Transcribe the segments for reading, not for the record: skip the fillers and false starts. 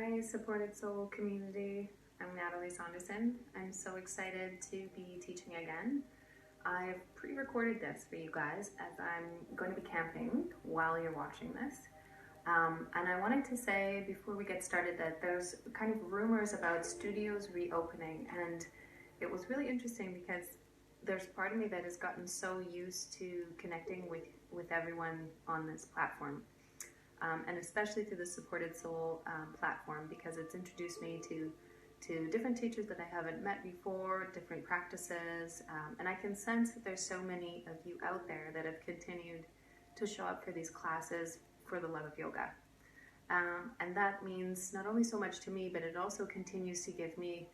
Hi, Supported Soul community. I'm Natalie Saunderson. I'm so excited to be teaching again. I've pre-recorded this for you guys as I'm going to be camping while you're watching this. And I wanted to say before we get started that there's kind of rumors about studios reopening, and it was really interesting because there's part of me that has gotten so used to connecting with everyone on this platform. And especially through the Supported Soul platform, because it's introduced me to different teachers that I haven't met before, different practices, and I can sense that there's so many of you out there that have continued to show up for these classes for the love of yoga. And that means not only so much to me, but it also continues to give me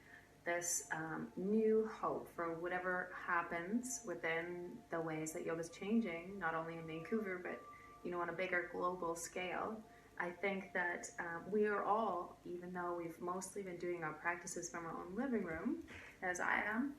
this new hope for whatever happens within the ways that yoga's changing, not only in Vancouver, but on a bigger global scale. I think that we are all, even though we've mostly been doing our practices from our own living room, as I am,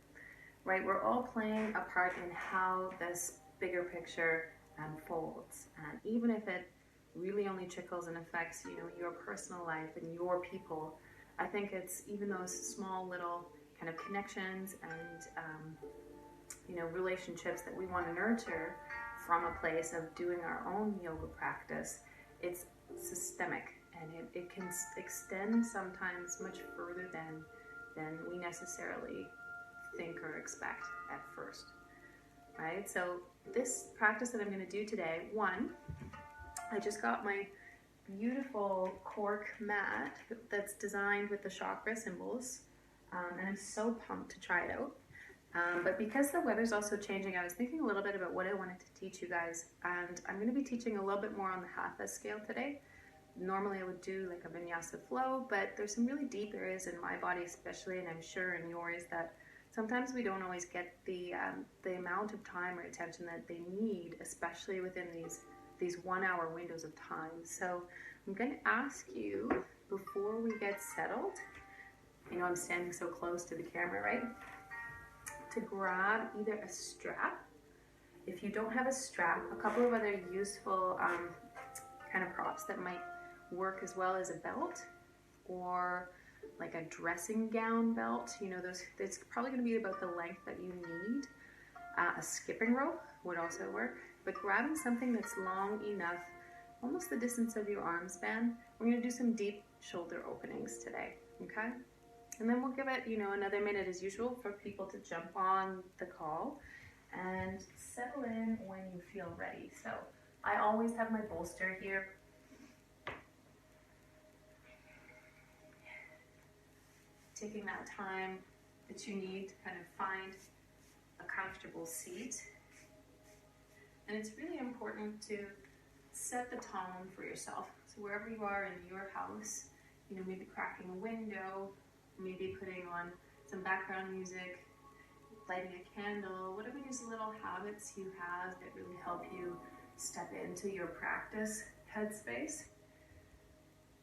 right, we're all playing a part in how this bigger picture unfolds. And even if it really only trickles and affects, your personal life and your people, I think it's even those small little kind of connections and, relationships that we want to nurture from a place of doing our own yoga practice. It's systemic, and it can extend sometimes much further than we necessarily think or expect at first, right? So this practice that I'm going to do today, I just got my beautiful cork mat that's designed with the chakra symbols, and I'm so pumped to try it out. But because the weather's also changing, I was thinking a little bit about what I wanted to teach you guys, and I'm going to be teaching a little bit more on the hatha scale today. Normally I would do like a vinyasa flow, but there's some really deep areas in my body especially, and I'm sure in yours, that sometimes we don't always get the amount of time or attention that they need, especially within these 1 hour windows of time. So I'm going to ask you, before we get settled, I'm standing so close to the camera, right? To grab either a strap. If you don't have a strap, a couple of other useful kind of props that might work as well as a belt, or like a dressing gown belt. It's probably going to be about the length that you need. A skipping rope would also work, but grabbing something that's long enough, almost the distance of your arm span. We're going to do some deep shoulder openings today, okay? And then we'll give it, another minute as usual for people to jump on the call and settle in when you feel ready. So I always have my bolster here. Taking that time that you need to kind of find a comfortable seat. And it's really important to set the tone for yourself. So wherever you are in your house, maybe cracking a window, maybe putting on some background music, lighting a candle, whatever these little habits you have that really help you step into your practice headspace,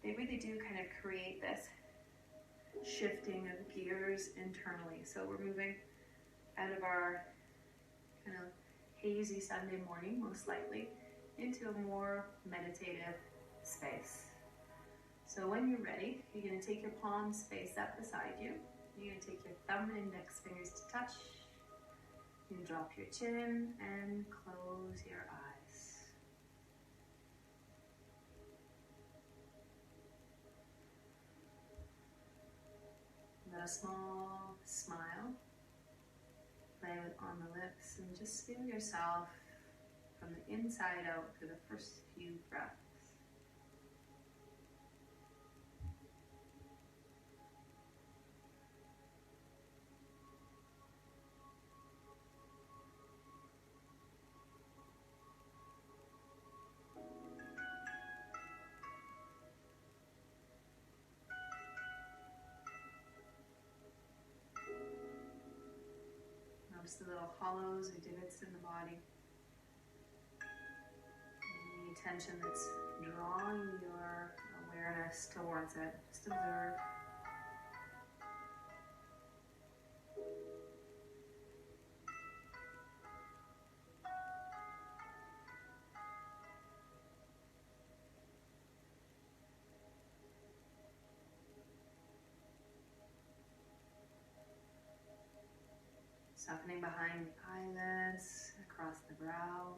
they really do kind of create this shifting of gears internally. So we're moving out of our kind of hazy Sunday morning, most likely, into a more meditative space. So when you're ready, you're going to take your palms face up beside you. You're going to take your thumb and index fingers to touch. You can drop your chin and close your eyes. Let a small smile play on the lips, and just feel yourself from the inside out for the first few breaths. Notice the little hollows or divots in the body. Any tension that's drawing your awareness towards it, just observe. Softening behind the eyelids, across the brow.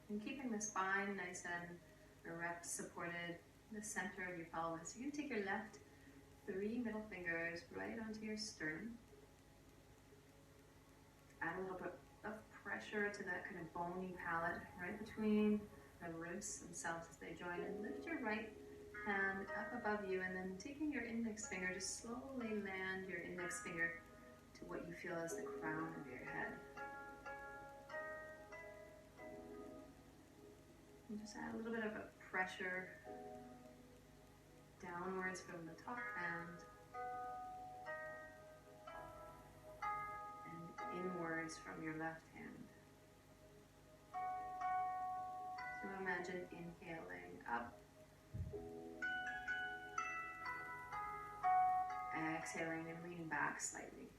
And keeping the spine nice and erect, supported, the center of your pelvis. You're going to take your left 3 middle fingers right onto your sternum. Add a little bit of pressure to that kind of bony palate right between the ribs themselves as they join, and lift your right hand up above you, and then taking your index finger, just slowly land your index finger to what you feel is the crown of your head. And just add a little bit of a pressure downwards from the top hand and inwards from your left hand. So imagine inhaling up, exhaling and lean back slightly.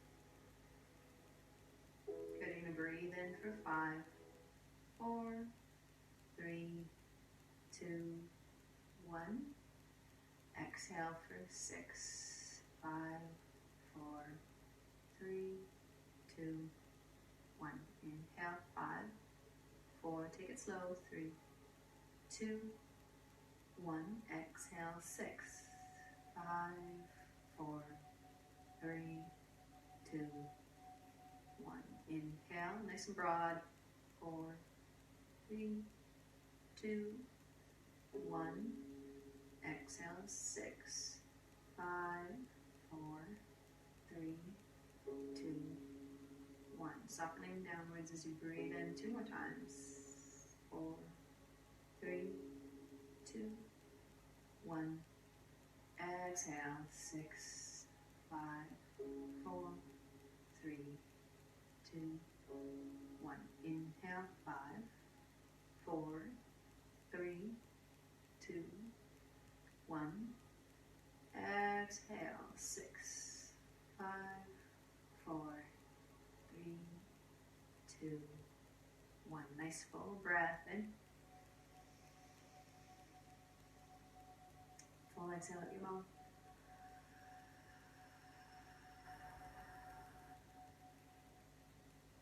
Good, you're going to breathe in for 5, 4, 3, 2, 1. Exhale for 6, 5, 4, 3, 2, 1. Inhale, 5, 4, take it slow, 3, 2, 1. Exhale, 6, 5, 4, 3, 2, 1. Inhale, nice and broad, 4, 3, 2, 1. Exhale, 6, 5, 4, 3, 2, 1. Softening downwards as you breathe in 2 more times. 4, 3, 2, 1. Exhale, 6, 5, 4, 3, 2, 1. Inhale, 5, 4, 3, 2, 1. Exhale, 6, 5, 4, 3, 2, 1. Nice full breath in. Full exhale at your mouth.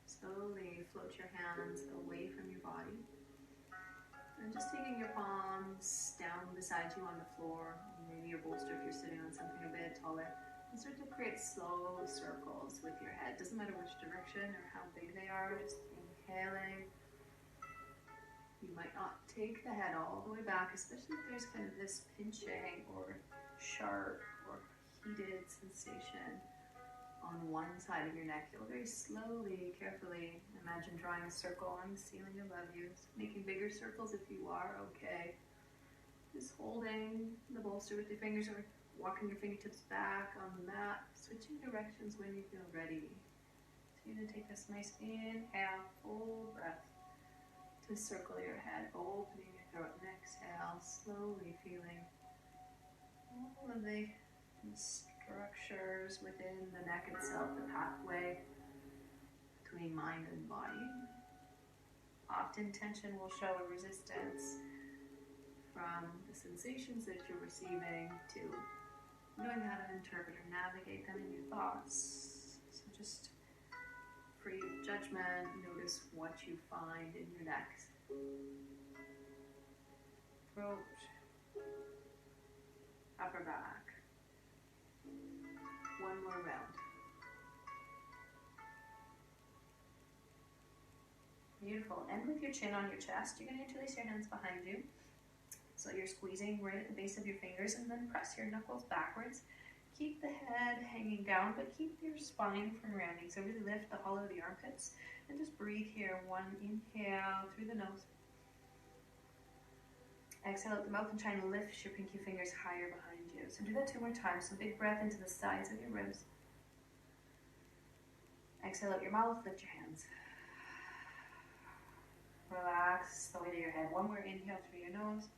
Slowly float your hands away from your body. And just taking your palms down beside you on the floor, maybe your bolster if you're sitting on something a bit taller, and start to create slow circles with your head. Doesn't matter which direction or how big they are, just inhaling. You might not take the head all the way back, especially if there's kind of this pinching or sharp or heated sensation on one side of your neck. You'll very slowly, carefully imagine drawing a circle on the ceiling above you, making bigger circles if you are okay. Just holding the bolster with your fingers or walking your fingertips back on the mat, switching directions when you feel ready. So you're going to take this nice inhale, full breath to circle your head, opening your throat, and exhale, slowly feeling all of the structures within the neck itself, the pathway between mind and body. Often tension will show a resistance from the sensations that you're receiving to knowing how to interpret or navigate them in your thoughts. So just free of judgment, notice what you find in your neck. Throat, upper back. One more round. Beautiful. End with your chin on your chest. You're going to interlace your hands behind you. So you're squeezing right at the base of your fingers, and then press your knuckles backwards. Keep the head hanging down, but keep your spine from rounding. So really lift the hollow of the armpits and just breathe here. 1 inhale through the nose. Exhale out the mouth and try and lift your pinky fingers higher behind you. So do that 2 more times. So big breath into the sides of your ribs. Exhale out your mouth, lift your hands. Relax the weight of your head. 1 more inhale through your nose.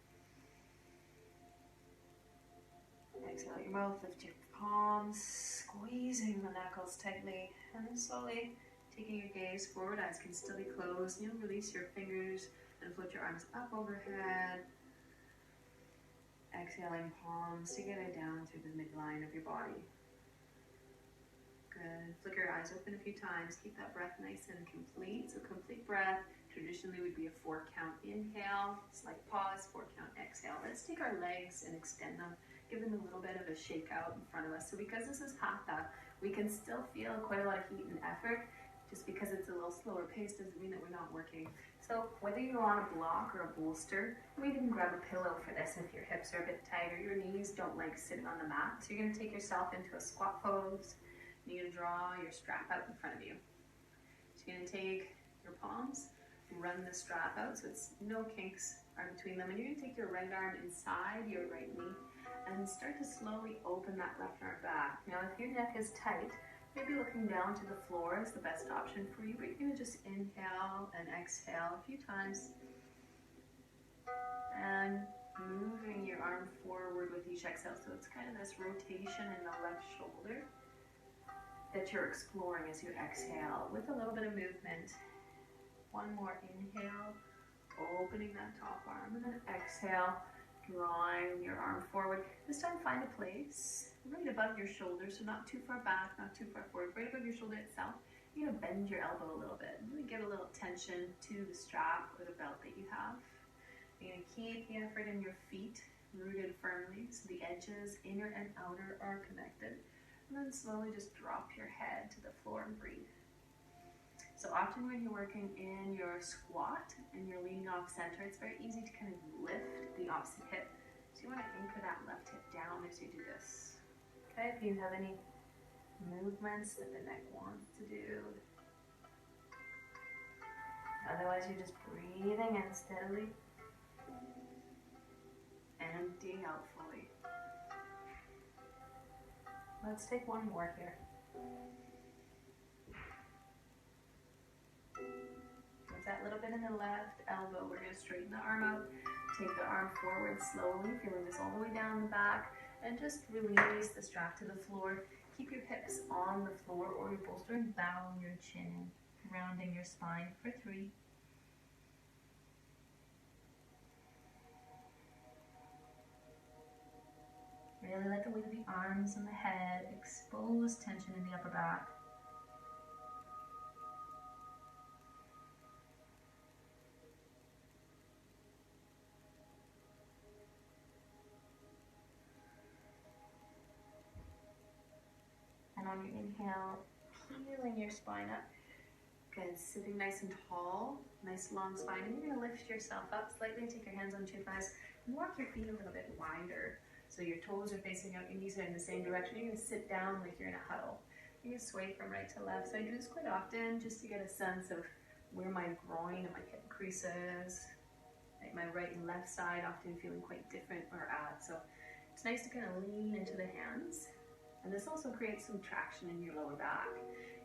Exhale out your mouth, lift your palms, squeezing the knuckles tightly, and then slowly taking your gaze forward. Eyes can still be closed. You'll release your fingers and float your arms up overhead. Exhaling palms together down through the midline of your body. Good. Flick your eyes open a few times. Keep that breath nice and complete. So complete breath traditionally would be a 4-count inhale, slight pause, 4-count exhale. Let's take our legs and extend them, give them a little bit of a shake out in front of us. So because this is hatha, we can still feel quite a lot of heat and effort. Just because it's a little slower pace doesn't mean that we're not working. So whether you're on a block or a bolster, we can grab a pillow for this if your hips are a bit tight or your knees don't like sitting on the mat. So you're gonna take yourself into a squat pose. You're gonna draw your strap out in front of you. So you're gonna take your palms, run the strap out so it's no kinks are between them, and you're gonna take your right arm inside your right knee and start to slowly open that left arm back. Now if your neck is tight, maybe looking down to the floor is the best option for you, but you're gonna just inhale and exhale a few times. And moving your arm forward with each exhale. So it's kind of this rotation in the left shoulder that you're exploring as you exhale with a little bit of movement. One more inhale, opening that top arm, and then exhale, drawing your arm forward. This time find a place right above your shoulder, so not too far back, not too far forward, right above your shoulder itself. You're gonna bend your elbow a little bit, really give a little tension to the strap or the belt that you have. You're gonna keep the effort in your feet rooted firmly, so the edges, inner and outer, are connected. And then slowly just drop your head to the floor and breathe. So often when you're working in your squat and you're leaning off center, it's very easy to kind of lift the opposite hip. So you want to anchor that left hip down as you do this. Okay, if you have any movements that the neck wants to do. Otherwise, you're just breathing in steadily. Emptying out fully. Let's take one more here. With that little bit in the left elbow, we're going to straighten the arm out. Take the arm forward slowly, feeling this all the way down the back, and just release the strap to the floor. Keep your hips on the floor or your bolster and bow your chin in, rounding your spine for 3. Really let the weight of the arms and the head expose tension in the upper back. And on your inhale, heeling your spine up. Good, sitting nice and tall, nice long spine. And you're gonna lift yourself up slightly, take your hands onto your thighs, and walk your feet a little bit wider. So your toes are facing out, your knees are in the same direction. You're gonna sit down like you're in a huddle. You're gonna sway from right to left. So I do this quite often just to get a sense of where my groin and my hip crease is. Like my right and left side often feeling quite different or at. So it's nice to kind of lean into the hands. And this also creates some traction in your lower back.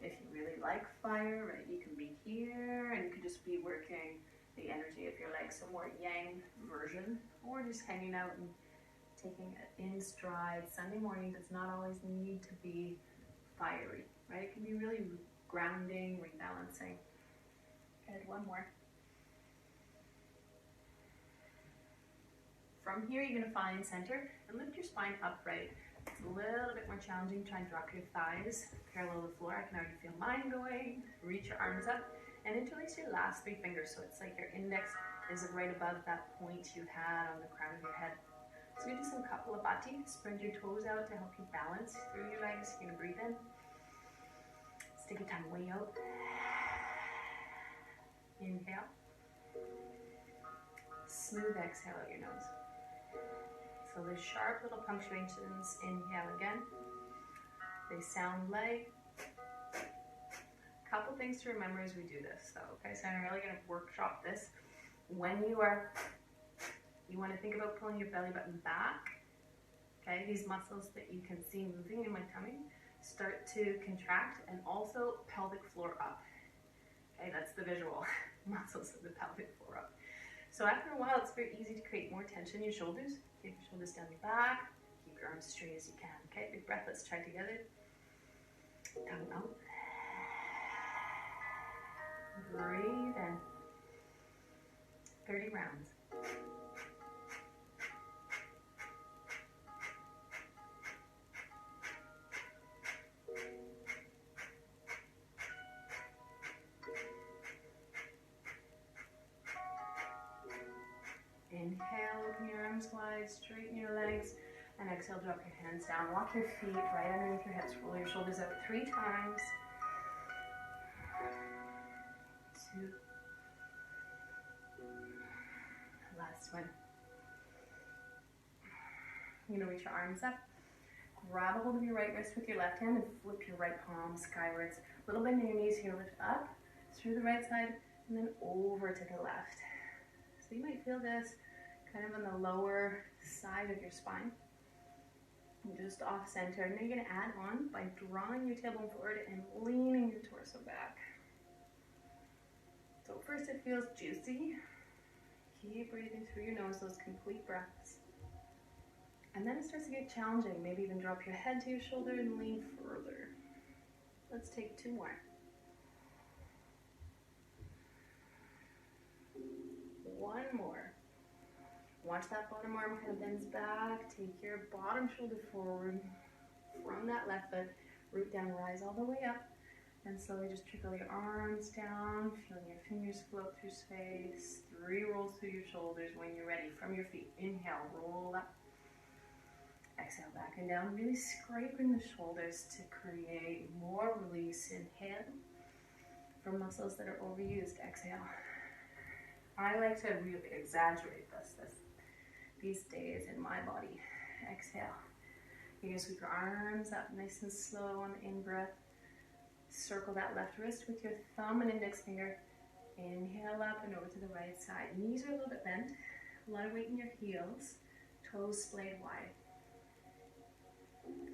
If you really like fire, right, you can be here and you can just be working the energy of your legs, so more yang version, or just hanging out and taking it in stride. Sunday morning does not always need to be fiery, right? It can be really grounding, rebalancing. Good, one more. From here, you're gonna find center and lift your spine upright. It's a little bit more challenging. Try and drop your thighs parallel to the floor. I can already feel mine going. Reach your arms up and interlace your last 3 fingers. So it's like your index is right above that point you had on the crown of your head. So we do some Kapalabhati. Spread your toes out to help you balance through your legs. You're gonna breathe in. Stick your tongue way out. Inhale. Smooth exhale out your nose. So the sharp little punctuations, inhale again. They sound like a couple things to remember as we do this though, okay? So I'm really gonna workshop this. When you wanna think about pulling your belly button back, okay? These muscles that you can see moving in my tummy start to contract, and also pelvic floor up. Okay, that's the visual muscles of the pelvic floor up. So after a while, it's very easy to create more tension in your shoulders. Keep your shoulders down your back. Keep your arms straight as you can. Okay, big breath. Let's try together. Tongue out. Breathe in. 30 rounds. Inhale, open your arms wide, straighten your legs, and exhale, drop your hands down. Walk your feet right underneath your hips. Roll your shoulders out 3 times. 2. Last one. You're going to reach your arms up. Grab a hold of your right wrist with your left hand and flip your right palm skywards. Little bend in your knees here, lift up through the right side and then over to the left. So you might feel this kind of on the lower side of your spine, just off center. And then you're going to add on by drawing your tailbone forward and leaning your torso back. So first it feels juicy. Keep breathing through your nose, those complete breaths. And then it starts to get challenging. Maybe even drop your head to your shoulder and lean further. Let's take 2 more. 1 more. Watch that bottom arm kind of bends back. Take your bottom shoulder forward from that left foot. Root down, rise all the way up. And slowly just trickle your arms down, feeling your fingers float through space. 3 rolls through your shoulders when you're ready. From your feet, inhale, roll up. Exhale, back and down. Really scraping the shoulders to create more release. Inhale. For muscles that are overused, exhale. I like to really exaggerate these days in my body. Exhale. You're going to sweep your arms up nice and slow on the in-breath. Circle that left wrist with your thumb and index finger. Inhale up and over to the right side. Knees are a little bit bent. A lot of weight in your heels. Toes splayed wide.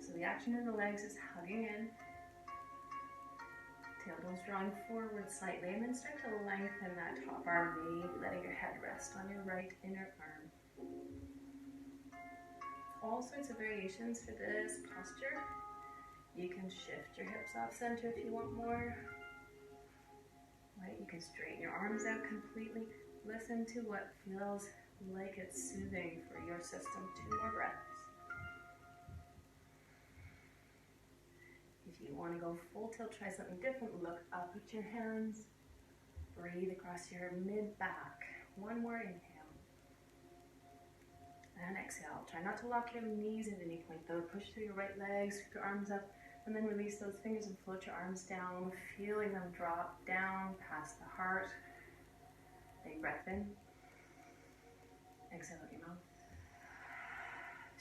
So the action in the legs is hugging in. Tailbone's drawing forward slightly, and then start to lengthen that top arm, maybe letting your head rest on your right inner arm. All sorts of variations for this posture. You can shift your hips off center if you want more. Right, you can straighten your arms out completely. Listen to what feels like it's soothing for your system. 2 more breaths. If you want to go full tilt, try something different. Look up at your hands. Breathe across your mid-back. 1 more inhale. And exhale. Try not to lock your knees at any point though. Push through your right leg, sweep your arms up, and then release those fingers and float your arms down, feeling them drop down past the heart. Big breath in. Exhale out your mouth.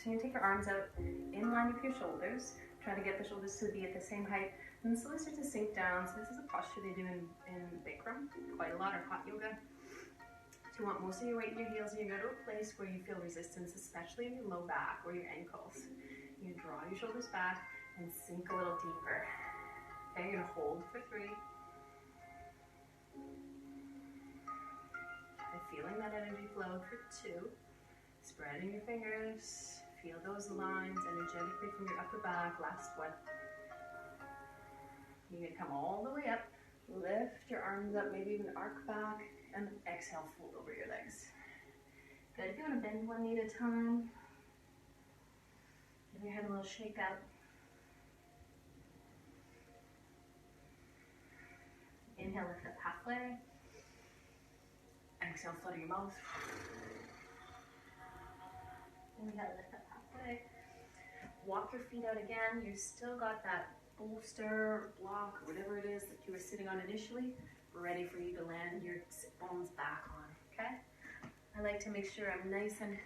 So you take your arms out in line with your shoulders. Try to get the shoulders to be at the same height, and then slowly start to sink down. So this is a posture they do in Bikram, quite a lot, or hot yoga. So you want most of your weight in your heels, and you go to a place where you feel resistance, especially in your low back or your ankles. You draw your shoulders back and sink a little deeper. Okay, you're gonna hold for 3. And feeling that energy flow for 2. Spreading your fingers. Feel those lines energetically from your upper back. Last one. You're going to come all the way up. Lift your arms up, maybe even arc back. And exhale, fold over your legs. Good. If you want to bend 1 knee at a time. Give your head a little shake out. Inhale, lift up halfway. Exhale, flutter your mouth. Inhale, lift up halfway. Walk your feet out again. You still got that bolster, block, or whatever it is that you were sitting on initially, ready for you to land your sit bones back on, okay? I like to make sure I'm nice and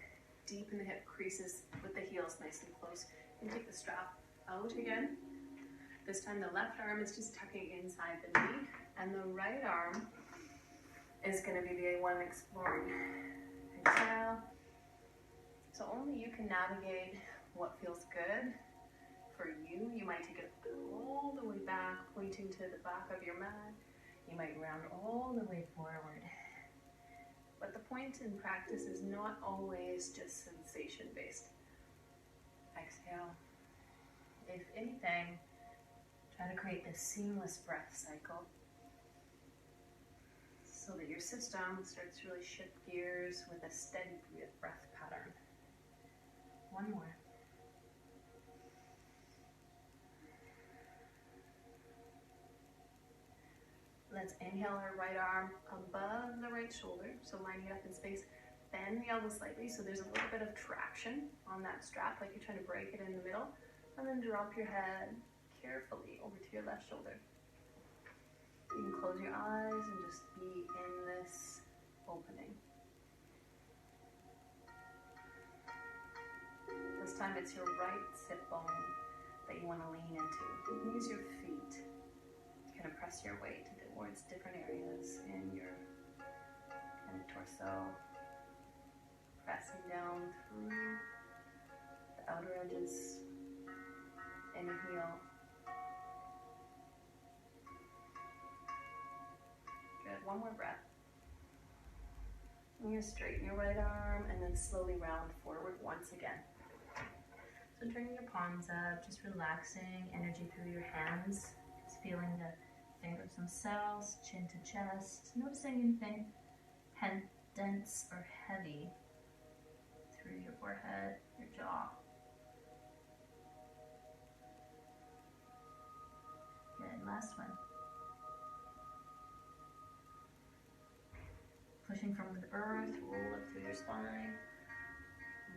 deep in the hip creases with the heels nice and close. And take the strap out again. This time the left arm is just tucking inside the knee, and the right arm is going to be the one exploring. Exhale. So only you can navigate what feels good for you. You might take it all the way back, pointing to the back of your mat. You might round all the way forward. But the point in practice is not always just sensation-based. Exhale. If anything, try to create this seamless breath cycle so that your system starts to really shift gears with a steady breath pattern. 1 more. Let's inhale our right arm above the right shoulder, so lining it up in space. bend the elbow slightly so there's a little bit of traction on that strap, like you're trying to break it in the middle, and then drop your head carefully over to your left shoulder. You can close your eyes and just be in this opening. This time it's your right sit bone that you want to lean into. You can use your feet to kind of press your weight towards different areas in your kind of torso, pressing down through the outer edges. Inhale. Good, one more breath. You're going to straighten your right arm and then slowly round forward once again. So turning your palms up, just relaxing energy through your hands, just feeling the fingers themselves, chin to chest, noticing anything dense or heavy through your forehead, your jaw. Good, last one. Pushing from the earth, roll up through your spine.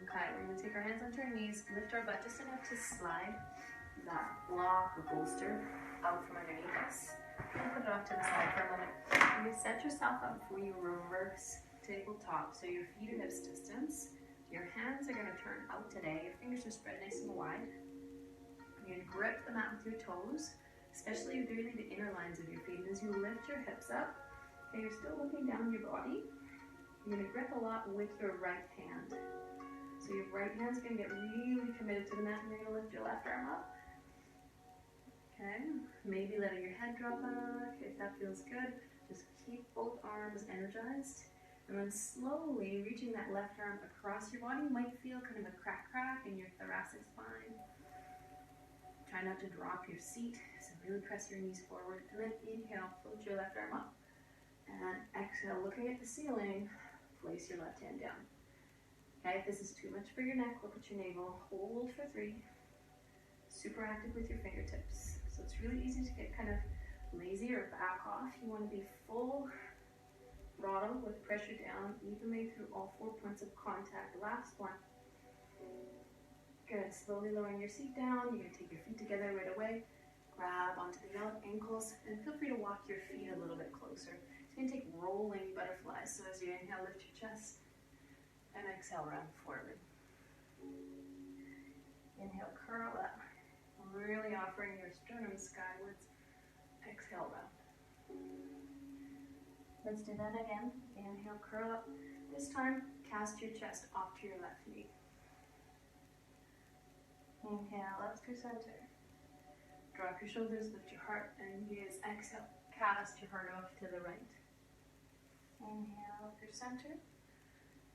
Okay, we're going to take our hands onto our knees, lift our butt just enough to slide that block or bolster out from underneath us, and put it off to the side for a moment. You're going to set yourself up for your reverse tabletop, so your feet are hips distance. Your hands are going to turn out today. Your fingers are spread nice and wide. You're going to grip the mat with your toes, especially really the inner lines of your feet. And as you lift your hips up, okay, you're still looking down your body. You're going to grip a lot with your right hand. So your right hand's going to get really committed to the mat, and you're going to lift your left arm up. Okay, maybe letting your head drop back if that feels good. Just keep both arms energized. And then slowly reaching that left arm across your body. You might feel kind of a crack in your thoracic spine. Try not to drop your seat, so really press your knees forward. And then inhale, float your left arm up. And exhale, looking at the ceiling, place your left hand down. Okay, if this is too much for your neck, look at your navel. Hold for 3. Super active with your fingertips. So it's really easy to get kind of lazy or back off. You want to be full throttle with pressure down, evenly through all 4 points of contact. Last one. Good. Slowly lowering your seat down. You're going to take your feet together right away. Grab onto the ankles, and feel free to walk your feet a little bit closer. It's going to take rolling butterflies. So as you inhale, lift your chest, and exhale, round forward. Inhale, curl up. Really offering your sternum skywards. Exhale, round. Let's do that again. Inhale, curl up. This time, cast your chest off to your left knee. Inhale, up through center. Drop your shoulders, lift your heart, and use exhale. Cast your heart off to the right. Inhale, up through center.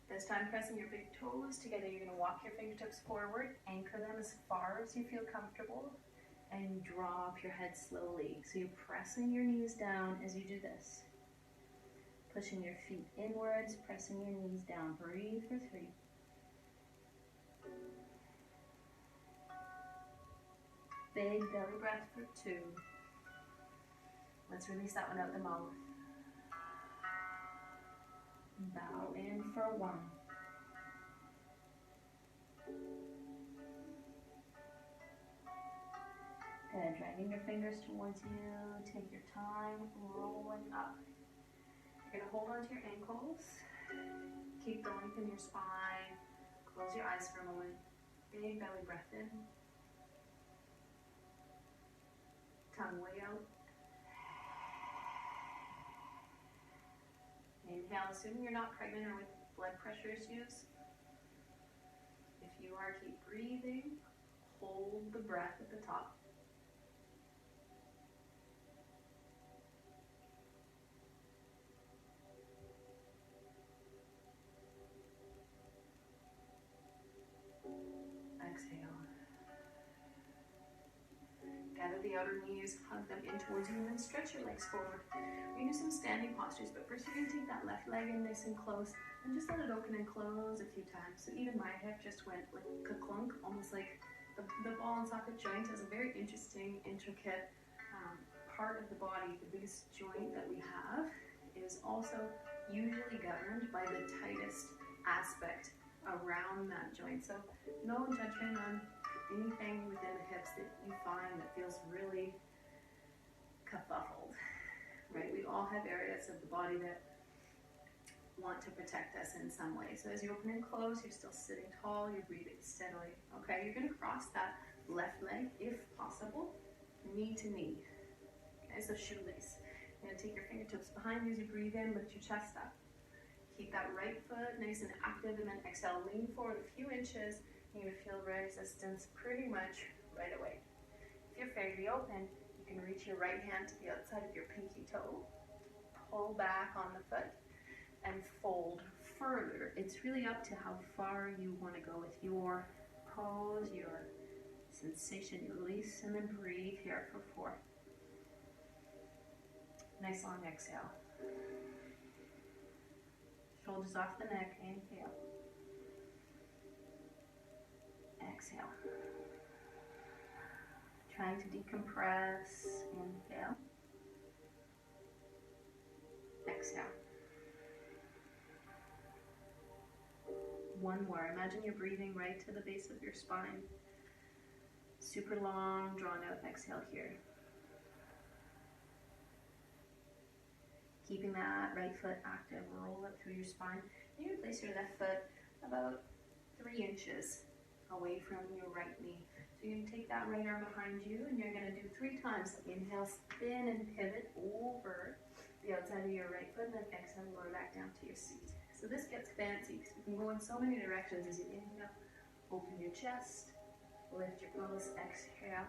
This time, pressing your big toes together, you're going to walk your fingertips forward, anchor them as far as you feel comfortable, and drop your head slowly. So you're pressing your knees down as you do this. Pushing your feet inwards, pressing your knees down. Breathe for 3. Big belly breath for 2. Let's release that one out the mouth. Bow in for 1. Good, dragging your fingers towards you. Take your time, rolling up. You're going to hold onto your ankles. Keep the length in your spine. Close your eyes for a moment. Big belly breath in. Tongue way out. Inhale, assuming you're not pregnant or with blood pressure issues. If you are, keep breathing. Hold the breath at the top. Exhale. Gather the outer knees, hug them in towards you, and then stretch your legs forward. We're going to do some standing postures, but first you're going to take that left leg in nice and close, and just let it open and close a few times. So even my hip just went like ka-clunk, almost like the ball and socket joint is a very interesting, intricate part of the body. The biggest joint that we have is also usually governed by the tightest along that joint. So no judgment on anything within the hips that you find that feels really kerfuffled, right? We all have areas of the body that want to protect us in some way. So as you open and close, you're still sitting tall, you're breathing steadily. Okay, you're gonna cross that left leg, if possible, knee to knee. Okay, so shoelace. You're gonna take your fingertips behind you as you breathe in, lift your chest up. Keep that right foot nice and active, and then exhale, lean forward a few inches. You're gonna feel resistance pretty much right away. If you're fairly open, you can reach your right hand to the outside of your pinky toe, pull back on the foot, and fold further. It's really up to how far you want to go with your pose, your sensation. You release and then breathe here for 4. Nice long exhale. Shoulders off the neck, inhale. Exhale. Trying to decompress, inhale. Exhale. One more. Imagine you're breathing right to the base of your spine. Super long, drawn out exhale here. Keeping that right foot active, roll up through your spine. You're gonna place your left foot about 3 inches away from your right knee. So you're gonna take that right arm behind you, and you're gonna do 3 times. So inhale, spin and pivot over the outside of your right foot, and then exhale, lower back down to your seat. So this gets fancy because we can go in so many directions. As you inhale, open your chest, lift your pelvis, exhale,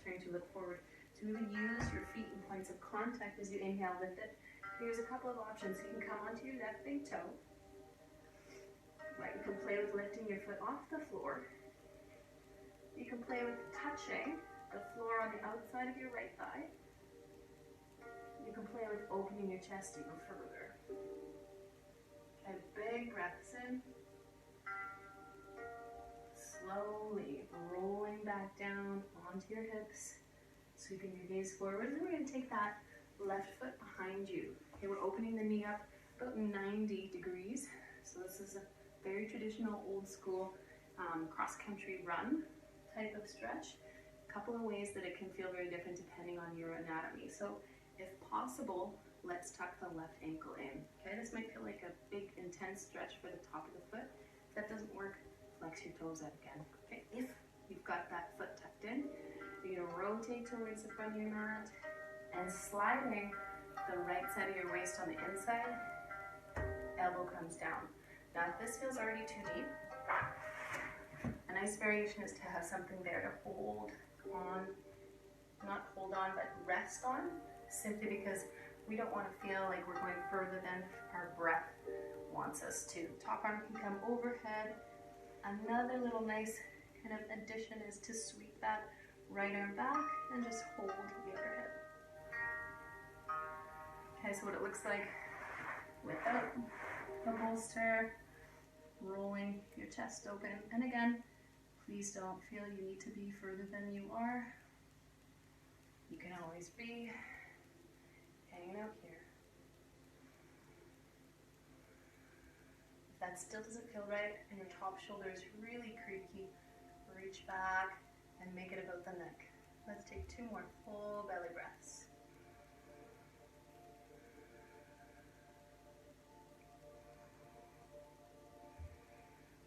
turn to look forward. So really use your feet in points of contact as you inhale, lift it. Here's a couple of options. You can come onto your left big toe. Right, you can play with lifting your foot off the floor. You can play with touching the floor on the outside of your right thigh. You can play with opening your chest even further. Okay, big breaths in. Slowly rolling back down onto your hips, sweeping your gaze forward. And then we're going to take that left foot behind you. Okay, we're opening the knee up about 90 degrees. So this is a very traditional, old school cross-country run type of stretch. A couple of ways that it can feel very different depending on your anatomy. So if possible, let's tuck the left ankle in. Okay, this might feel like a big, intense stretch for the top of the foot. If that doesn't work, flex your toes out again. Okay, if you've got that foot tucked in, you're gonna rotate towards the front of your mat and sliding the right side of your waist on the inside, elbow comes down. Now if this feels already too deep, a nice variation is to have something there to hold on, not hold on, but rest on, simply because we don't want to feel like we're going further than our breath wants us to. Top arm can come overhead. Another little nice kind of addition is to sweep that right arm back and just hold the other hip. Okay, so what it looks like without the bolster, rolling your chest open. And again, please don't feel you need to be further than you are. You can always be hanging out here. If that still doesn't feel right and your top shoulder is really creaky, reach back and make it about the neck. Let's take 2 more full belly breaths.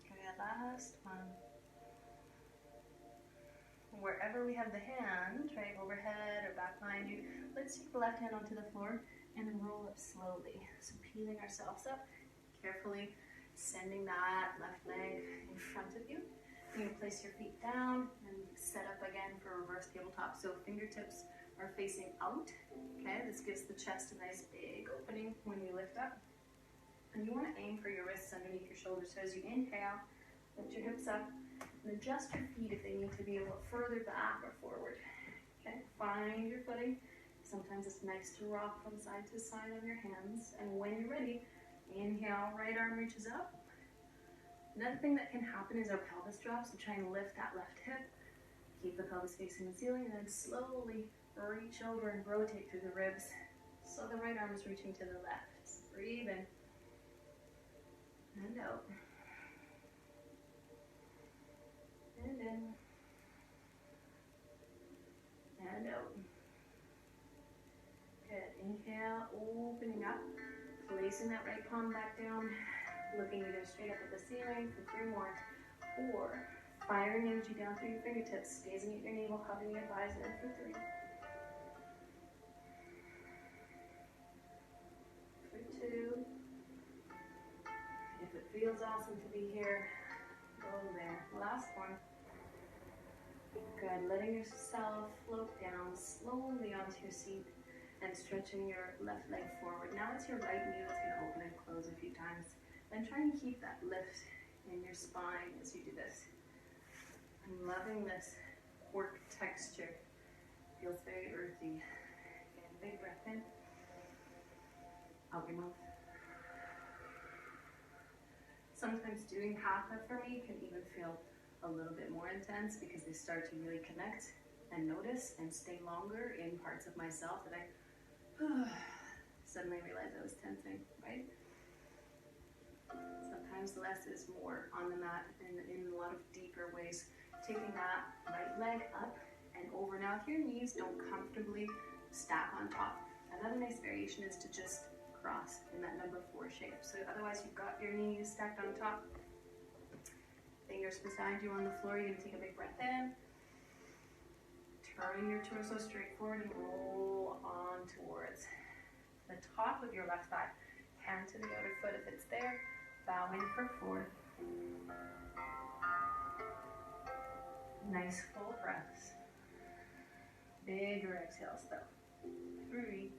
Okay, last one. Wherever we have the hand, right overhead or back behind you, let's take the left hand onto the floor and then roll up slowly. So peeling ourselves up, carefully sending that left leg in front of you. You're gonna place your feet down and set up again for reverse tabletop. So fingertips are facing out, okay? This gives the chest a nice big opening when you lift up. And you wanna aim for your wrists underneath your shoulders. So as you inhale, lift your hips up, and adjust your feet if they need to be a little further back or forward. Okay, find your footing. Sometimes it's nice to rock from side to side on your hands. And when you're ready, inhale, right arm reaches up. Another thing that can happen is our pelvis drops. So try and lift that left hip. Keep the pelvis facing the ceiling, and then slowly reach over and rotate through the ribs. So the right arm is reaching to the left. So breathe in and out. opening up, placing that right palm back down, looking either straight up at the ceiling for 3 more, or firing energy down through your fingertips, gazing at your navel, hugging your thighs in for 3. For 2. If it feels awesome to be here, go there. Last one. Good. Letting yourself float down slowly onto your seat and stretching your left leg forward. Now it's your right knee that's going to open and close a few times. And try and keep that lift in your spine as you do this. I'm loving this cork texture. Feels very earthy. Again, big breath in. Out your mouth. Sometimes doing hatha for me can even feel a little bit more intense because they start to really connect and notice and stay longer in parts of myself that I suddenly realized I was tensing, right? Sometimes less is more on the mat and in a lot of deeper ways. Taking that right leg up and over. Now, if your knees don't comfortably stack on top, another nice variation is to just cross in that number 4 shape. So otherwise you've got your knees stacked on top, fingers beside you on the floor. You're going to take a big breath in, turning your torso straight forward and roll on towards the top of your left thigh. Hand to the outer foot if it's there, bowing for 4. Nice full breaths. Bigger exhales though. 3.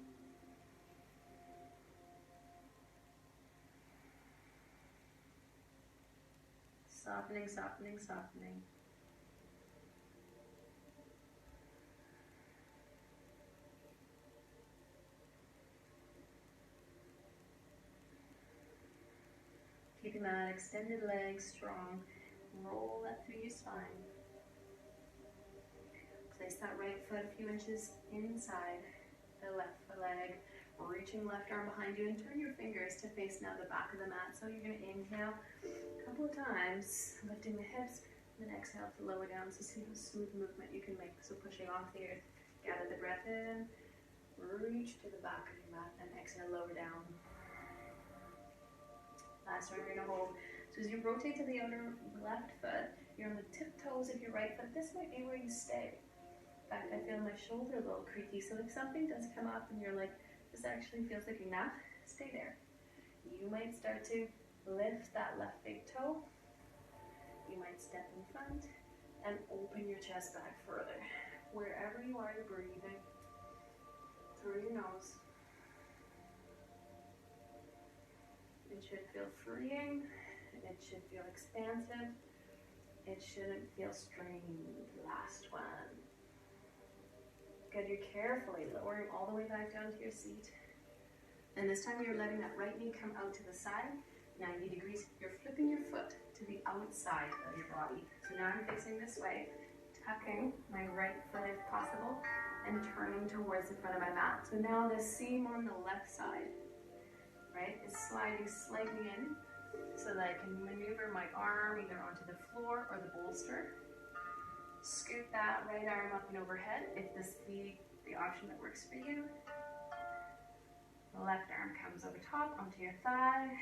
Softening, softening, softening. Keeping that extended leg strong. Roll that through your spine. Place that right foot a few inches inside the left leg. Reaching left arm behind you and turn your fingers to face now the back of the mat. So you're going to inhale a couple of times, lifting the hips, and then exhale to lower down. So see how smooth movement you can make. So pushing off the earth, gather the breath in, reach to the back of your mat, and exhale, lower down. Last one, you're going to hold. So as you rotate to the outer left foot, you're on the tiptoes of your right foot. This might be where you stay. In fact, I feel my shoulder a little creaky. So if something does come up and you're like, this actually feels like a nap, stay there. You might start to lift that left big toe. You might step in front and open your chest back further. Wherever you are, you're breathing through your nose. It should feel freeing. It should feel expansive. It shouldn't feel strained. Last one. Good, you're carefully lowering all the way back down to your seat. And this time you're letting that right knee come out to the side, 90 degrees. You're flipping your foot to the outside of your body. So now I'm facing this way, tucking my right foot if possible, and turning towards the front of my mat. So now the seam on the left side, right, is sliding slightly in so that I can maneuver my arm either onto the floor or the bolster. Scoot that right arm up and overhead if this be the option that works for you. The left arm comes over top onto your thigh.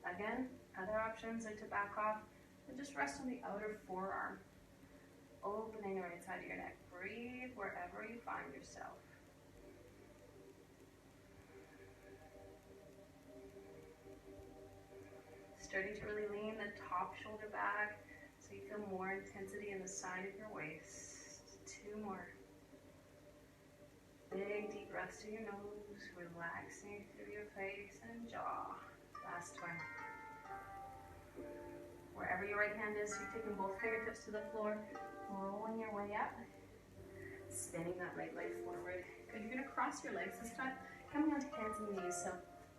Again, other options are to back off and just rest on the outer forearm, opening the right side of your neck. Breathe wherever you find yourself. Starting to really lean the top shoulder back, so you feel more intensity in the side of your waist. 2 more. Big deep breaths to your nose, relaxing through your face and jaw. Last one. Wherever your right hand is, you're taking both fingertips to the floor, rolling your way up, spinning that right leg forward. Good, you're gonna cross your legs this time, coming onto hands and knees, so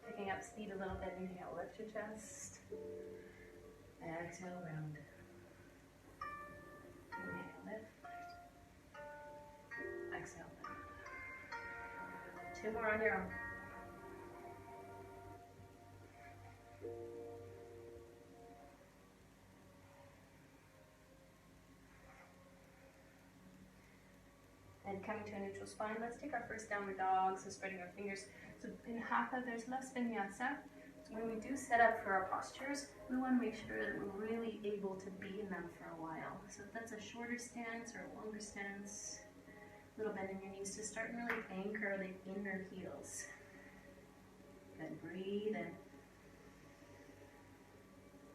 picking up speed a little bit. Inhale, lift your chest. Exhale, round. Inhale, lift. Exhale, lift. 2 more on your own. And And coming to a neutral spine, let's take our first downward dog. So spreading our fingers. So in hatha, there's less vinyasa. So when we do set up for our postures, we want to make sure that we're really able to be in them for a while. So if that's a shorter stance or a longer stance, a little bend in your knees to start and really anchor the inner heels. Then breathe in.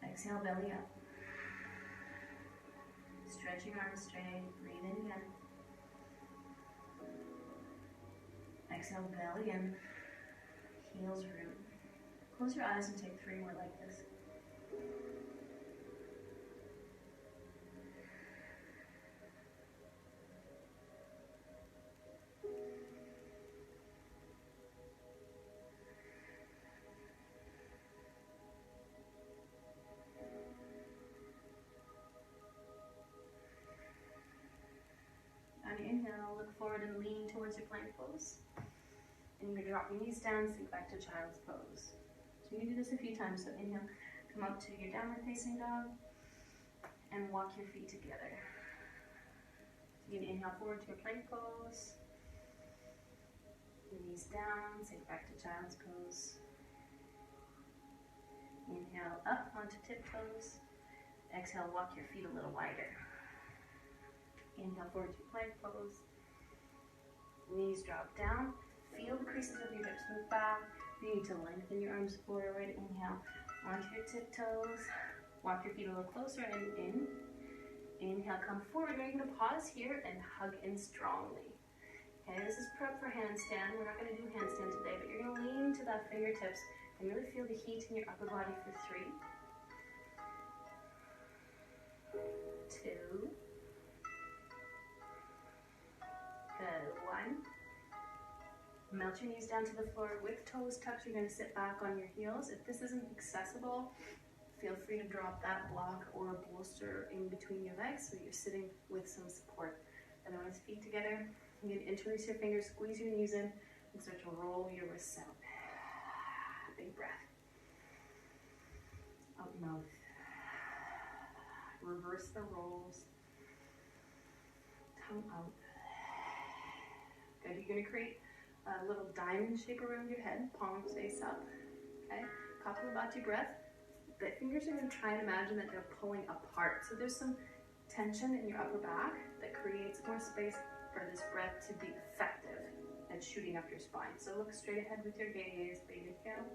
Exhale, belly up. Stretch your arms straight. Breathe in again. Exhale, belly in. Heels root. Close your eyes and take 3 more like this. On your inhale, look forward and lean towards your plank pose. And you're going to drop your knees down, sink back to child's pose. So you can do this a few times. So inhale, come up to your downward facing dog, and walk your feet together. You can inhale forward to your plank pose. Your knees down, sink back to child's pose. Inhale up onto tiptoes. Exhale, walk your feet a little wider. Inhale forward to plank pose. Knees drop down. Feel the creases of your hips move back. You need to lengthen your arms forward. Inhale onto your tiptoes. Walk your feet a little closer and in. Inhale, come forward. We're going to pause here and hug in strongly. Okay, this is prep for handstand. We're not going to do handstand today, but you're going to lean to that fingertips and really feel the heat in your upper body for 3, 2, good, 1. Melt your knees down to the floor with toes tucked. You're going to sit back on your heels. If this isn't accessible, feel free to drop that block or bolster in between your legs so you're sitting with some support. Otherwise, feet together. You can interlace your fingers, squeeze your knees in, and start to roll your wrists out. Big breath. Out mouth. Reverse the rolls. Tongue out. Good. You're going to create a little diamond shape around your head, palms face up. Okay. Kapalabhati breath. The fingers are going to try and imagine that they're pulling apart. So there's some tension in your upper back that creates more space for this breath to be effective and shooting up your spine. So look straight ahead with your gaze. Big inhale.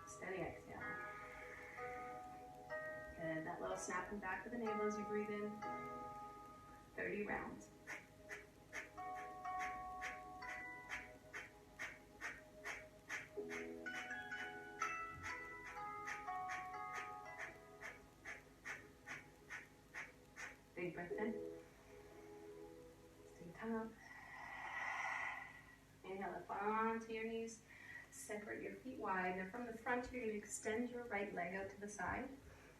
Steady exhale. Good. That little snapping back of the navel as you breathe in. 30 rounds. Big breath in. Stay tongue up. Inhale up onto your knees. Separate your feet wide. Now from the front, you're going to extend your right leg out to the side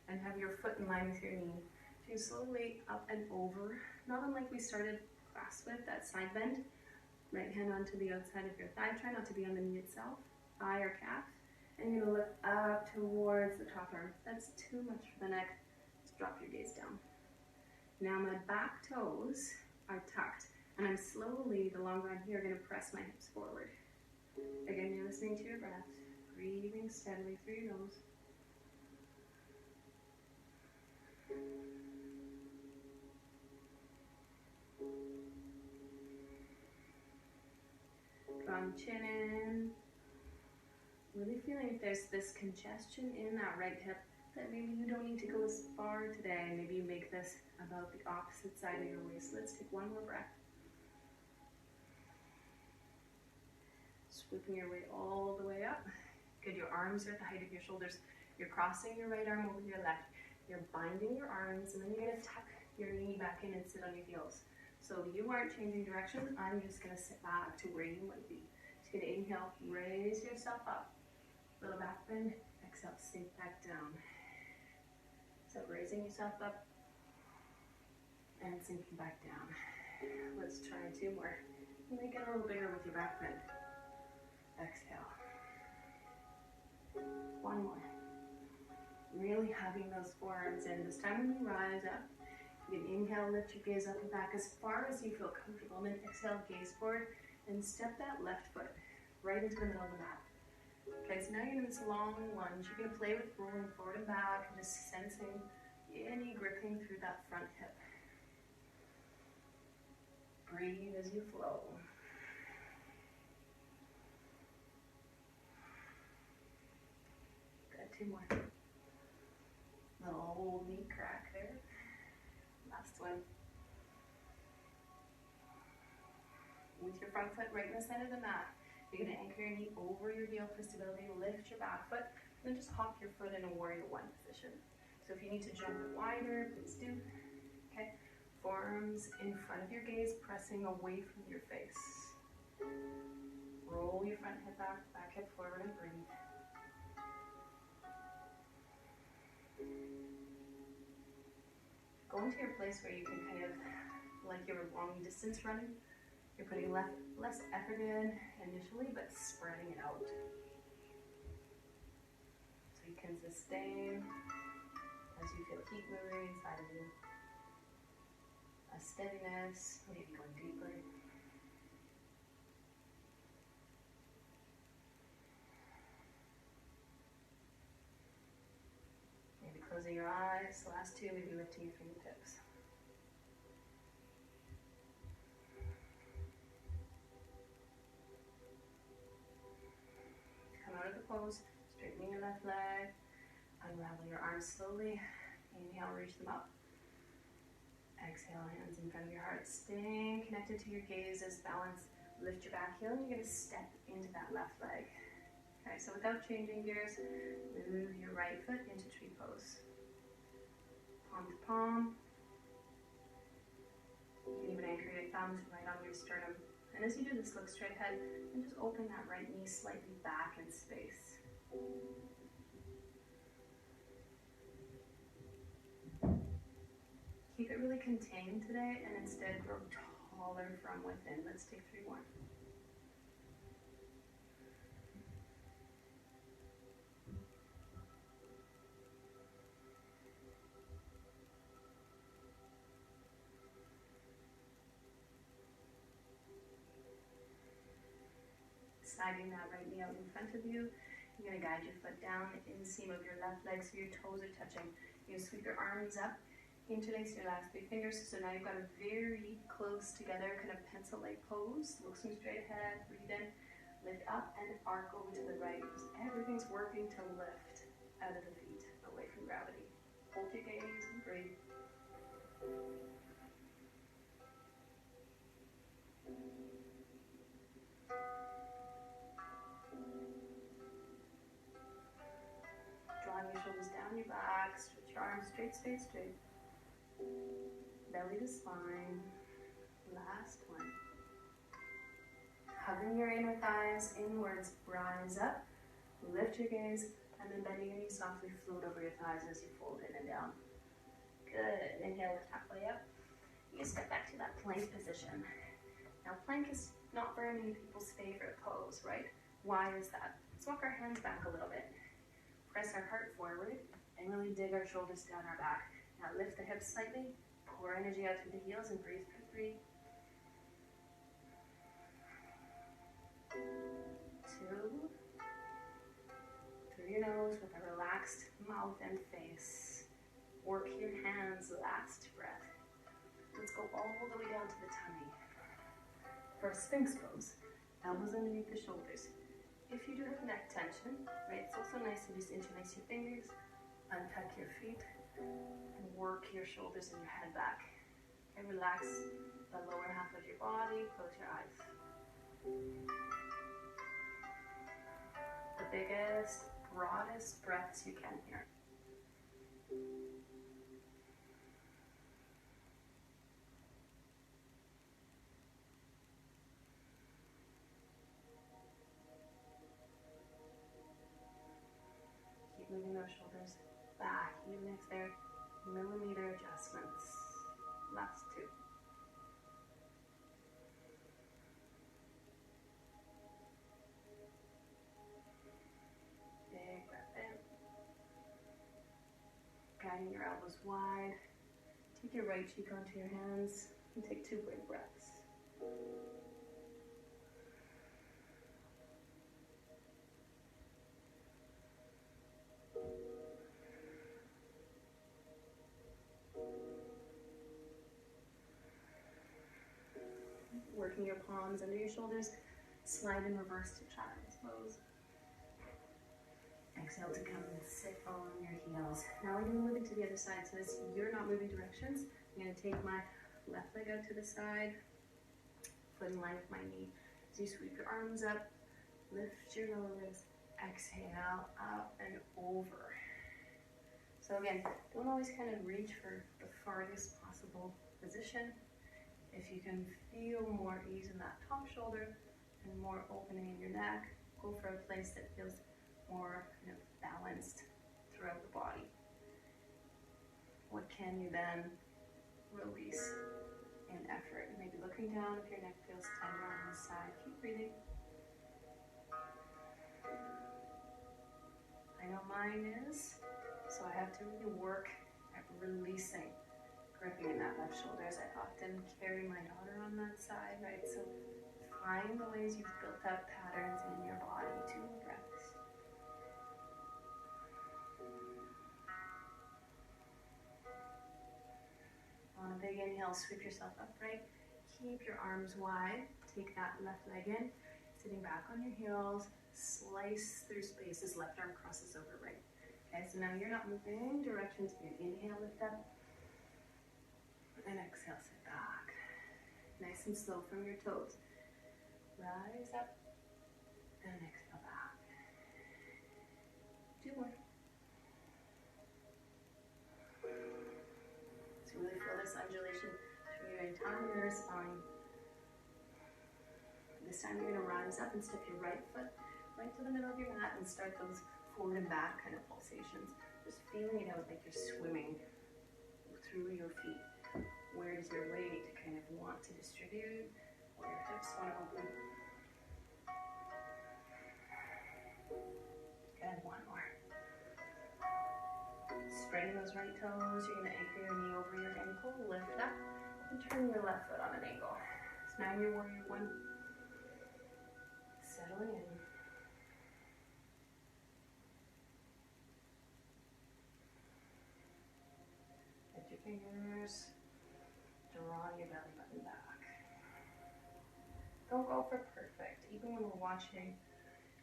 and have your foot in line with your knee. So you slowly up and over, not unlike we started class with, that side bend. Right hand onto the outside of your thigh. Try not to be on the knee itself, thigh or calf. And you're going to look up towards the top arm. If that's too much for the neck, just drop your gaze down. Now my back toes are tucked, and I'm slowly, the longer I'm here, going to press my hips forward. Again, you're listening to your breath, breathing steadily through your nose. Drum chin in. Really feeling if there's this congestion in that right hip, that maybe you don't need to go as far today. Maybe you make this about the opposite side of your waist. Let's take one more breath. Swooping your way all the way up. Good, your arms are at the height of your shoulders. You're crossing your right arm over your left. You're binding your arms, and then you're going to tuck your knee back in and sit on your heels. So you aren't changing direction. I'm just going to sit back to where you might be. Just going to inhale, raise yourself up. Little back bend. Exhale, sink back down. So raising yourself up and sinking back down. Let's try 2 more. Make it a little bigger with your back bend. Exhale. 1 more. Really hugging those forearms in. This time when you rise up, You can inhale, lift your gaze up and back as far as you feel comfortable, and then exhale, gaze forward, and step that left foot right into the middle of the mat. Okay, so now you're in this long lunge. You're going to play with rolling forward and back and just sensing any gripping through that front hip. Breathe as you flow. Good, 2 more. Little old knee crack there. Last one. With your front foot right in the center of the mat, you're going to anchor your knee over your heel for stability, lift your back foot, and then just hop your foot in a warrior one position. So if you need to jump wider, please do. Okay, forearms in front of your gaze, pressing away from your face. Roll your front hip back, back hip forward, and breathe. Go into your place where you can kind of, like you're long distance running, you're putting less effort in initially, but spreading it out. So you can sustain as you feel heat moving inside of you. A steadiness, maybe going deeper. Maybe closing your eyes. The last 2, maybe lifting your fingertips. Out of the pose, straightening your left leg, unravel your arms slowly, inhale, reach them up, exhale, hands in front of your heart, staying connected to your gaze as balance, lift your back heel, and you're going to step into that left leg. Okay, so without changing gears, move your right foot into tree pose, palm to palm. You can even anchor your thumbs right on your sternum. And as you do this, look straight ahead and just open that right knee slightly back in space. Keep it really contained today and instead grow taller from within. Let's take 3 more. Sliding that right knee out in front of you. You're going to guide your foot down the inseam of your left leg so your toes are touching. You're going to sweep your arms up, interlace your last 3 fingers. So now you've got a very close together kind of pencil-like pose. Look straight ahead, breathe in, lift up and arc over to the right. Everything's working to lift out of the feet, away from gravity. Hold your gaze and breathe. Drawing your shoulders down your back, stretch your arms straight, straight, straight. Belly to spine. Last one. Hugging your inner thighs inwards, rise up, lift your gaze, and then bending your knees softly float over your thighs as you fold in and down. Good. Inhale, lift halfway up. You step back to that plank position. Now, plank is not very many people's favorite pose, right? Why is that? Let's walk our hands back a little bit. Press our heart forward and really dig our shoulders down our back. Now lift the hips slightly, pour energy out through the heels and breathe for 3, 2, through your nose with a relaxed mouth and face. Work your hands, last breath. Let's go all the way down to the tummy. For Sphinx pose, elbows underneath the shoulders. If you do have neck tension, right, it's also nice to just interlace your fingers, untuck your feet, and work your shoulders and your head back. And relax the lower half of your body, close your eyes. The biggest, broadest breaths you can here. Moving those shoulders back, even if they're millimeter adjustments. Last 2. Big breath in. Guiding your elbows wide. Take your right cheek onto your hands and take 2 big breaths. Working your palms under your shoulders, slide in reverse to child's pose. Exhale to come and sit on your heels. Now we're going to move it to the other side. So as you're not moving directions, I'm going to take my left leg out to the side, foot in line with my knee. As you sweep your arms up, lift your lower ribs, exhale, up and over. So again, don't always kind of reach for the farthest possible position. If you can feel more ease in that top shoulder and more opening in your neck, go for a place that feels more kind of balanced throughout the body. What can you then release in effort? You may be looking down if your neck feels tender on this side. Keep breathing. I know mine is, so I have to really work at releasing, gripping in that left shoulder as I often carry my daughter on that side, right? So find the ways you've built up patterns in your body. 2 more breaths. On a big inhale, sweep yourself upright. Keep your arms wide. Take that left leg in, sitting back on your heels. Slice through spaces. Left arm crosses over right. Okay, so now you're not moving directions. You inhale, lift up, and exhale, sit back. Nice and slow from your toes. Rise up, and exhale back. 2 more. So really feel this undulation through your entire spine. This time you're going to rise up and step your right foot right to the middle of your mat and start those forward and back kind of pulsations. Just feeling it out like you're swimming through your feet. Where does your weight kind of want to distribute? Or your hips want to open? Good, 1 more. Spreading those right toes, you're going to anchor your knee over your ankle, lift up, and turn your left foot on an angle. So now you're warrior 1. Settling in. Lift your fingers, draw your belly button back. Don't go for perfect. Even when we're watching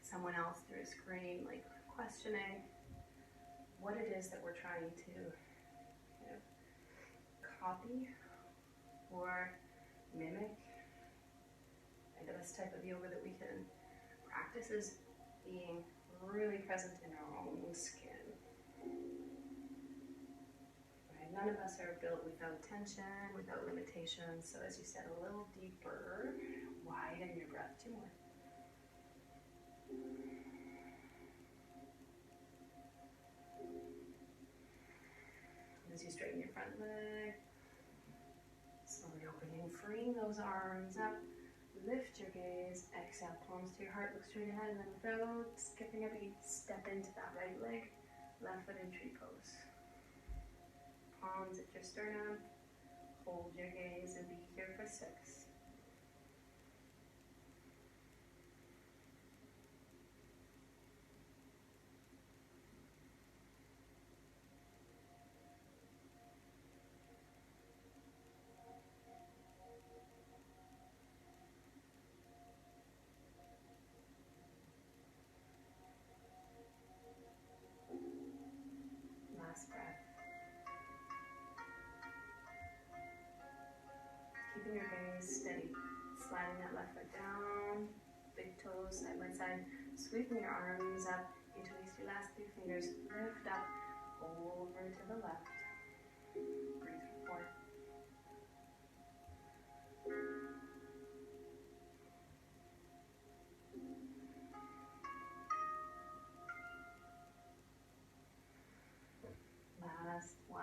someone else through a screen, like questioning what it is that we're trying to copy or mimic. And the best type of yoga that we can practice is being really present in our own skin. Right? None of us are built without tension, without limitations. So as you said, a little deeper, widen your breath. 2 more. As you straighten your front leg, slowly opening, freeing those arms up. Lift your gaze, exhale, palms to your heart, look straight ahead, and then without skipping a beat, step into that right leg, left foot in tree pose. Palms at your sternum, hold your gaze and be here for 6. Last breath. Keeping your gaze steady. Sliding that left foot down. Big toes side by side. Sweeping your arms up. Interlace your last 3 fingers. Lift up. Over to the left. Breathe for 4. Last 1.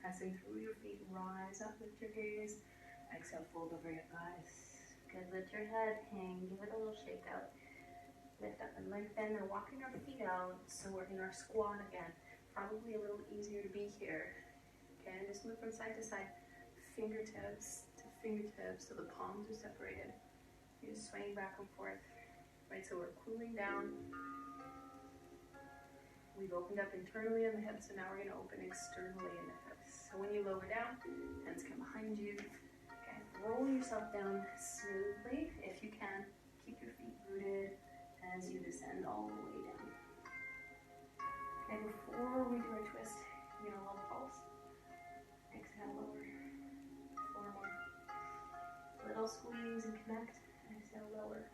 Pressing through your feet, rise up, lift your gaze. Exhale, fold over your thighs. Good, lift your head, hang, give it a little shake out. Lift up and lengthen, and walking our feet out, so we're in our squat again. probably a little easier to be here. Okay, and just move from side to side, fingertips to fingertips, so the palms are separated. You're just swaying back and forth, right? So we're cooling down. We've opened up internally in the hips, so now we're gonna open externally in the hips. So when you lower down, hands come behind you. Okay, roll yourself down smoothly. If you can, keep your feet rooted as you descend all the way down. Okay, before we do our twist, you're gonna hold pulse. Exhale, lower. 4 more. Little squeeze and connect. Exhale, lower.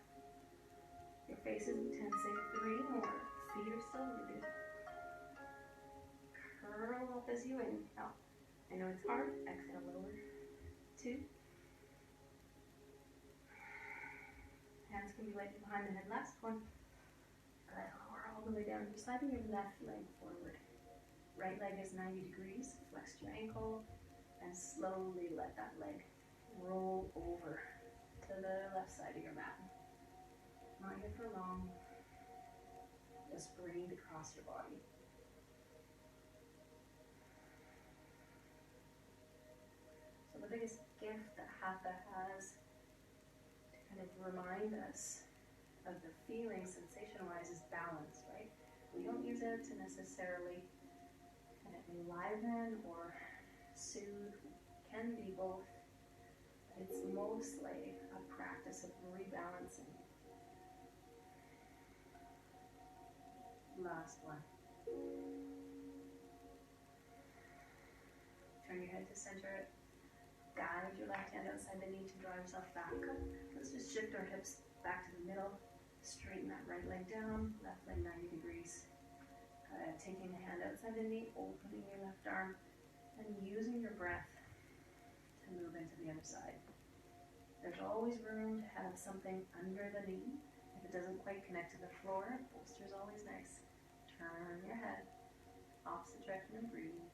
Your face isn't tensing. 3 more. Feet are still rooted. Curl up as you inhale. I know it's hard. Exhale, lower. 2. Hands can be laid behind the head. Last one. Good. Lower all the way down. You're sliding your left leg forward. Right leg is 90 degrees. Flex your ankle and slowly let that leg roll over to the left side of your mat. Not here for long. Just breathe across your body. So the biggest gift that Hatha has to kind of remind us of the feeling sensation-wise is balance, right? We don't use it to necessarily kind of enliven or soothe. It can be both, but it's mostly a practice of rebalancing. Last one. Turn your head to center. Guide your left hand outside the knee to draw yourself back up. Let's just shift our hips back to the middle. Straighten that right leg down, left leg 90 degrees. Taking the hand outside the knee, opening your left arm, and using your breath to move into the other side. There's always room to have something under the knee. If it doesn't quite connect to the floor, bolster is always nice. Turn your head, opposite direction, and breathe.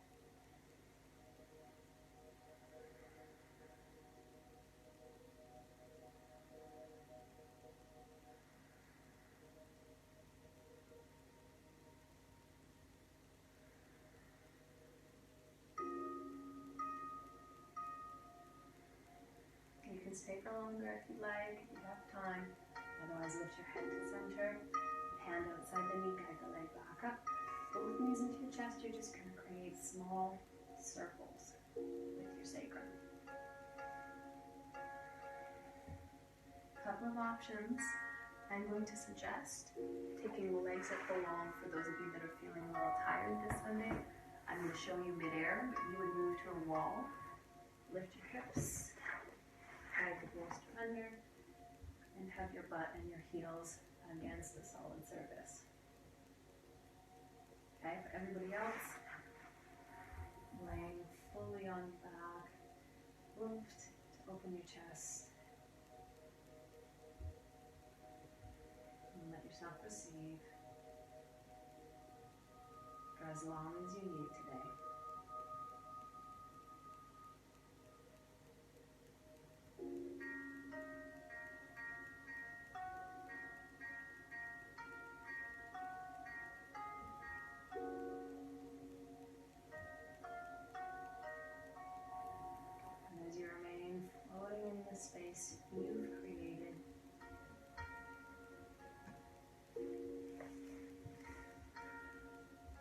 You can stay for longer if you like, if you have time. Otherwise, lift your head to center. Hand outside the knee, guide the leg back up. Both knees into your chest. You're just going to create small circles with your sacrum. Couple of options. I'm going to suggest taking the legs at the wall for those of you that are feeling a little tired this Sunday. I'm going to show you midair, but you would move to a wall. Lift your hips. Guide the bolster under. And have your butt and your heels against the solid surface. Okay, for everybody else, laying fully on your back, lift to open your chest. And let yourself receive for as long as you need today. Space you've created.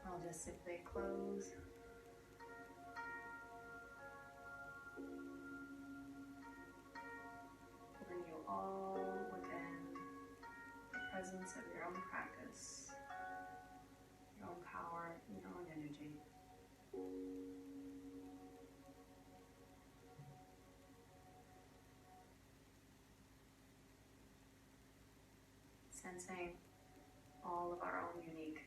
I'll just simply close. Bring you all within the presence of your own practice, your own power, and your own energy. Sensing all of our own unique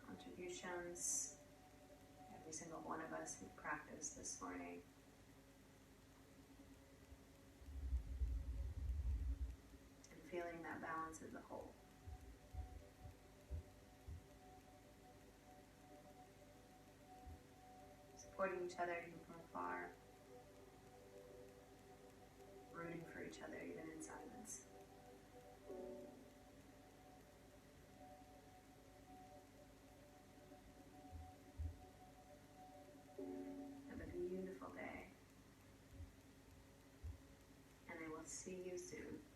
contributions, every single one of us who practiced this morning. And feeling that balance as a whole. Supporting each other even from afar. Rooting for each other even in silence. See you soon.